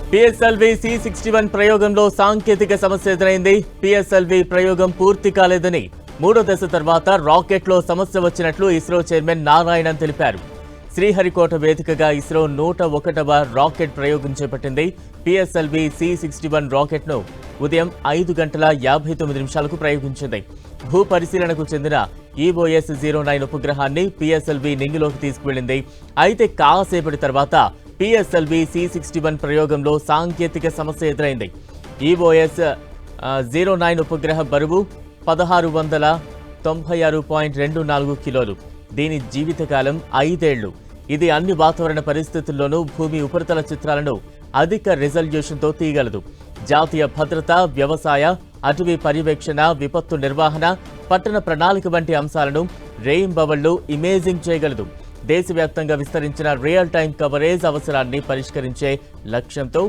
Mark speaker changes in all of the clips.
Speaker 1: PSLV C61 ప్రయోగంలో సాంకేతిక సమస్య ఎదురైంది. పిఎస్ఎల్వి ప్రయోగం పూర్తి కాలేదని మూడో దశ తర్వాత రాకెట్లో సమస్య వచ్చినట్లు ఇస్రో చైర్మన్ నారాయణన్ తెలిపారు. శ్రీహరికోట వేదికగా ఇస్రో 101వ రాకెట్ ప్రయోగం చేపట్టింది. పిఎస్ఎల్వి C61 రాకెట్ను ఉదయం 5:59 ప్రయోగించింది. భూ పరిశీలనకు చెందిన EOS-09 ఉపగ్రహాన్ని పిఎస్ఎల్వి నింగిలోకి తీసుకువెళ్లింది. అయితే కాసేపటి తర్వాత పిఎస్ఎల్వి C61 ప్రయోగంలో సాంకేతిక సమస్య ఎదురైంది. EOS-09 ఉపగ్రహ బరువు 1696.24 కిలోలు. దీని జీవితకాలం 5 ఏళ్లు. ఇది అన్ని వాతావరణ పరిస్థితుల్లోనూ భూమి ఉపరితల చిత్రాలను అధిక రిజల్యూషన్తో తీయగలదు. జాతీయ భద్రత, వ్యవసాయ, అటవీ పర్యవేక్షణ, విపత్తు నిర్వహణ, పట్టణ ప్రణాళిక వంటి అంశాలను రేయింబవళ్లు ఇమేజింగ్ చేయగలదు. దేశవ్యాప్తంగా విస్తరించిన రియల్ టైం కవరేజ్ అవసరాన్ని పరిష్కరించే లక్ష్యంతో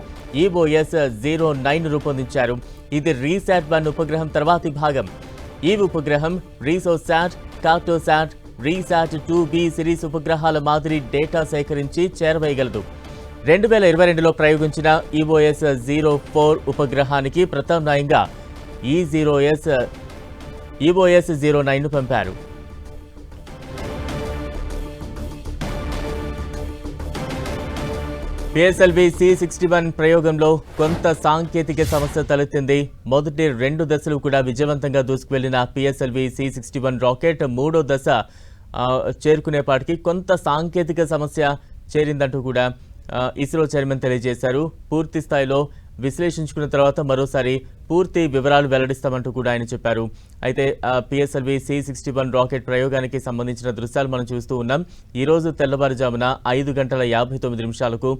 Speaker 1: EOS-09 రూపొందించారు. ఇది రీశాట్-1 ఉపగ్రహం తర్వాతి భాగం. ఈ ఉపగ్రహం రీసోసాట్, కార్టోసాట్, రీశాట్-2B సిరీస్ ఉపగ్రహాల మాదిరి డేటా సేకరించి చేరవేయగలదు. 2022లో ప్రయోగించిన EOS-04 ఉపగ్రహానికి ప్రత్యామ్నాయంగా EOS-09 పంపారు. పిఎస్ఎల్వి C61 ప్రయోగంలో కొంత సాంకేతిక సమస్య తలెత్తింది. మొదటి 2 దశలు కూడా విజయవంతంగా దూసుకువెళ్లిన పిఎస్ఎల్వి C61 రాకెట్ మూడో దశ చేరుకునేపాటికి కొంత సాంకేతిక సమస్య చేరిందంటూ కూడా ఇస్రో చైర్మన్ తెలియజేశారు. పూర్తి స్థాయిలో విశ్లేషించుకున్న తర్వాత మరోసారి పూర్తి వివరాలు వెల్లడిస్తామంటూ కూడా ఆయన చెప్పారు. అయితే పిఎస్ఎల్వి C61 రాకెట్ ప్రయోగానికి సంబంధించిన దృశ్యాలు మనం చూస్తూ ఉన్నాం. ఈరోజు తెల్లవారుజామున 5:59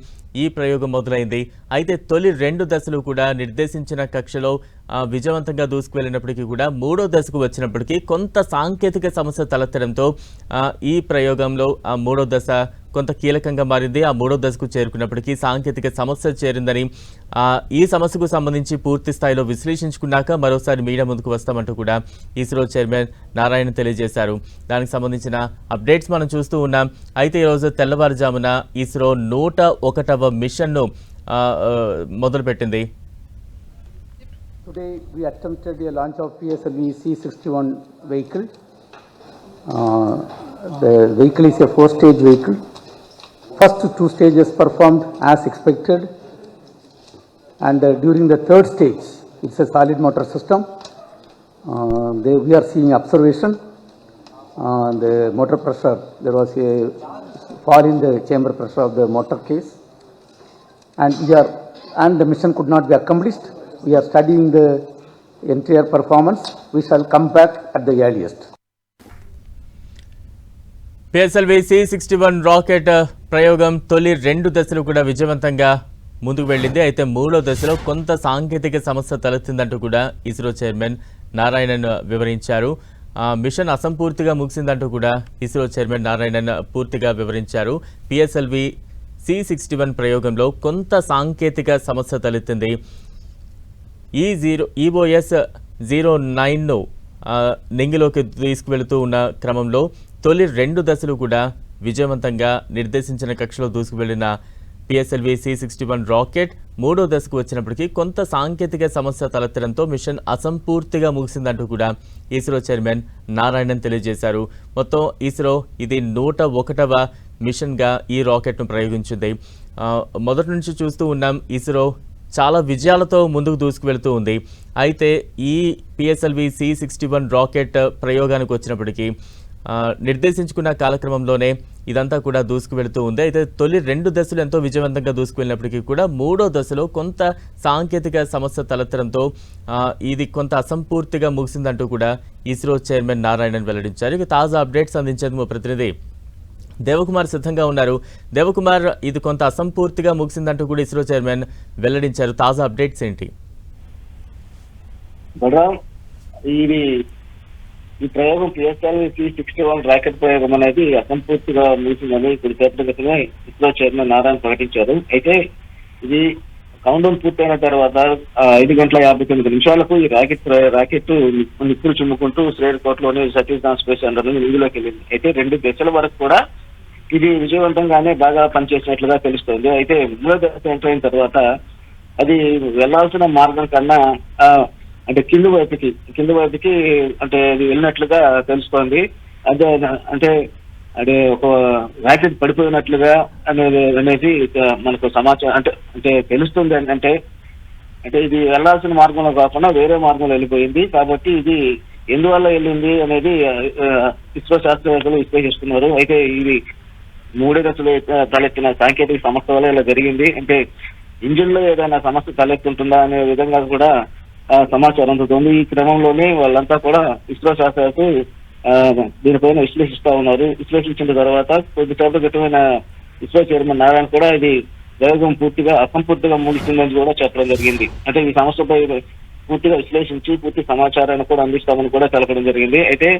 Speaker 1: ఈ ప్రయోగం మొదలైంది. అయితే తొలి 2 దశలు కూడా నిర్దేశించిన కక్షలో విజయవంతంగా దూసుకువెళ్లినప్పటికీ కూడా మూడో దశకు వచ్చినప్పటికీ కొంత సాంకేతిక సమస్య తలెత్తడంతో ఈ ప్రయోగంలో మూడో దశ కొంత కీలకంగా మారింది. ఆ మూడో దశకు చేరుకున్నప్పటికీ సాంకేతిక సమస్య చేరిందని, ఈ సమస్యకు సంబంధించి పూర్తి స్థాయిలో విశ్లేషించుకున్నాక మరోసారి మీడియా ముందుకు వస్తామంటూ కూడా ఇస్రో చైర్మన్ నారాయణ తెలియజేశారు. దానికి సంబంధించిన అప్డేట్స్ మనం చూస్తూ ఉన్నాం. అయితే ఈరోజు తెల్లవారుజామున ఇస్రో 101వ మిషన్ను మొదలుపెట్టింది.
Speaker 2: Today we attempted a launch of PSLV C61 vehicle. The vehicle is a 4-stage vehicle. First 2 stages performed as expected, and during the 3rd stage, it's a solid motor system. We are seeing observation. The motor pressure, there was a fall in the chamber pressure of the motor case, and the mission could not be accomplished. We are studying the entire performance. We shall come back at the earliest.
Speaker 1: PSLV C61 rocket ప్రయోగం తొలి 2 దశలు కూడా విజయవంతంగా ముందుకు వెళ్ళింది. అయితే మూడో దశలో కొంత సాంకేతిక సమస్య తలెత్తిందంటూ కూడా ఇస్రో చైర్మన్ నారాయణన్ వివరించారు. మిషన్ అసంపూర్తిగా ముగిసిందంటూ కూడా ఇస్రో చైర్మన్ నారాయణన్ పూర్తిగా వివరించారు. పిఎస్ఎల్వి C61 ప్రయోగంలో కొంత సాంకేతిక సమస్య తలెత్తింది. EOS-09ను నింగిలోకి తీసుకువెళుతూ ఉన్న క్రమంలో తొలి 2 దశలు కూడా విజయవంతంగా నిర్దేశించిన కక్షలో దూసుకువెళ్లిన పిఎస్ఎల్వి C61 రాకెట్ మూడో దశకు వచ్చినప్పటికీ కొంత సాంకేతిక సమస్య తలెత్తడంతో మిషన్ అసంపూర్తిగా ముగిసిందంటూ కూడా ఇస్రో చైర్మన్ నారాయణన్ తెలియజేశారు. మొత్తం ఇస్రో ఇది 101వ మిషన్గా ఈ రాకెట్ను ప్రయోగించింది. మొదటి నుంచి చూస్తూ ఉన్నాం ఇస్రో చాలా విజయాలతో ముందుకు దూసుకువెళ్తూ ఉంది. అయితే ఈ పిఎస్ఎల్వి C61 రాకెట్ ప్రయోగానికి వచ్చినప్పటికీ నిర్దేశించుకున్న కాలక్రమంలోనే ఇదంతా కూడా దూసుకువెళ్తూ ఉంది. అయితే తొలి 2 దశలు ఎంతో విజయవంతంగా దూసుకువెళ్ళినప్పటికీ కూడా మూడో దశలో కొంత సాంకేతిక సమస్య తలెత్తడంతో ఇది కొంత అసంపూర్తిగా ముగిసిందంటూ కూడా ఇస్రో చైర్మన్ నారాయణన్ వెల్లడించారు. ఇక తాజా అప్డేట్స్ అందించేందుకు మా ప్రతినిధి దేవకుమార్ సిద్ధంగా ఉన్నారు. దేవకుమార్, ఇది కొంత అసంపూర్తిగా ముగిసిందంటూ కూడా ఇస్రో చైర్మన్ వెల్లడించారు. తాజా అప్డేట్స్ ఏంటి?
Speaker 3: ఈ ప్రయోగం పిఎస్ఎల్వి C61 రాకెట్ ప్రయోగం అనేది అసంపూర్తిగా ముగిసిందని కొద్దిసేపటి క్రితమే ఇస్రో చైర్మన్ నారాయణ ప్రకటించారు. అయితే ఇది కౌంటౌన్ పూర్తయిన తర్వాత 5:59 ఈ రాకెట్ నిప్పులు చుమ్ముకుంటూ శ్రీహరికోటలోని సతీష్ ధావన్ స్పేస్ సెంటర్ నుండి నింగిలోకి వెళ్ళింది. అయితే 2 దశల వరకు కూడా ఇది విజయవంతంగానే బాగా పనిచేసినట్లుగా తెలుస్తోంది. అయితే మూడో దశ ఎంటర్ అయిన తర్వాత అది వెళ్లాల్సిన మార్గం కన్నా అంటే కింది వైపుకి అంటే అది వెళ్ళినట్లుగా తెలుస్తోంది. అదే అంటే అదే ఒక రాకెట్ పడిపోయినట్లుగా అనేది మనకు సమాచారం అంటే తెలుస్తుంది. అంటే ఇది వెళ్లాల్సిన మార్గంలో కాకుండా వేరే మార్గంలో వెళ్ళిపోయింది. కాబట్టి ఇది ఎందువల్ల వెళ్ళింది అనేది ఇస్రో శాస్త్రవేత్తలు విశ్లేషిస్తున్నారు. అయితే ఇది 3 దశలు తలెత్తిన సాంకేతిక సమస్య వల్ల ఇలా జరిగింది. అంటే ఇంజిన్ లో ఏదైనా సమస్య తలెత్తుంటుందా అనే విధంగా కూడా సమాచారం అందుతుంది. ఈ క్రమంలోనే వాళ్ళంతా కూడా ఇస్రో శాస్త్రవేత్తలు దీనిపైన విశ్లేషిస్తా ఉన్నారు. విశ్లేషించిన తర్వాత కొద్దిసేపటి క్రితమైన ఇస్రో చైర్మన్ నారాయణ కూడా ఇది ప్రయోగం అసంపూర్తిగా ముగిసిందని కూడా చెప్పడం జరిగింది. అంటే ఈ సమస్యపై పూర్తిగా విశ్లేషించి పూర్తి సమాచారాన్ని కూడా అందిస్తామని కూడా తెలపడం జరిగింది. అయితే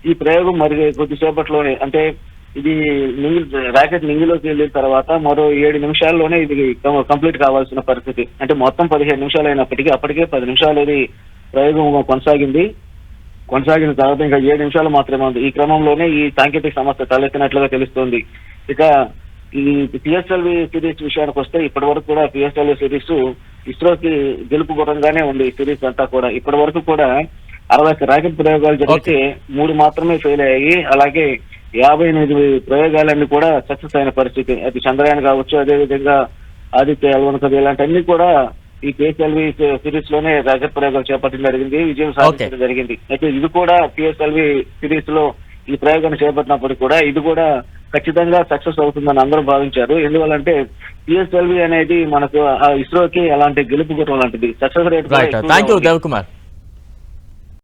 Speaker 3: ఈ ప్రయోగం మరి కొద్దిసేపట్లోనే అంటే ఇది రాకెట్ నింగిలోకి వెళ్ళిన తర్వాత మరో 7 నిమిషాల్లోనే ఇది కంప్లీట్ కావాల్సిన పరిస్థితి. అంటే మొత్తం 15 నిమిషాలు అయినప్పటికీ అప్పటికే 10 నిమిషాలు ఇది ప్రయోగం కొనసాగిన తర్వాత ఇంకా 7 నిమిషాలు మాత్రమే ఉంది. ఈ క్రమంలోనే ఈ సాంకేతిక సమస్య తలెత్తినట్లుగా తెలుస్తోంది. ఇక ఈ పిఎస్ఎల్వి సిరీస్ విషయానికి వస్తే ఇప్పటి వరకు కూడా పిఎస్ఎల్వి సిరీస్ ఇస్రోకి గెలుపు గుర్రంగానే ఉంది. ఈ సిరీస్ అంతా కూడా ఇప్పటి వరకు కూడా 60 రాకెట్ ప్రయోగాలు జరిగితే 3 మాత్రమే ఫెయిల్ అయ్యాయి. అలాగే 58 ప్రయోగాలన్నీ కూడా సక్సెస్ అయిన పరిస్థితి. అది చంద్రయాన్ కావచ్చు, అదేవిధంగా ఆదిత్య L1 ఇలాంటివన్నీ కూడా ఈ పిఎస్ఎల్వి సిరీస్ లోనే రాకెట్ ప్రయోగాలు చేపట్టడం జరిగింది, విజయం సాధించడం జరిగింది. అయితే ఇది కూడా పిఎస్ఎల్వి సిరీస్ లో ఈ ప్రయోగాన్ని చేపట్టినప్పుడు కూడా ఇది కూడా ఖచ్చితంగా సక్సెస్ అవుతుందని అందరూ భావించారు. ఎందువల్లంటే పిఎస్ఎల్వి అనేది మనకు ఇస్రోకి అలాంటి గెలుపు గుర్రం లాంటిది. Success rate
Speaker 1: thank you Devakumar.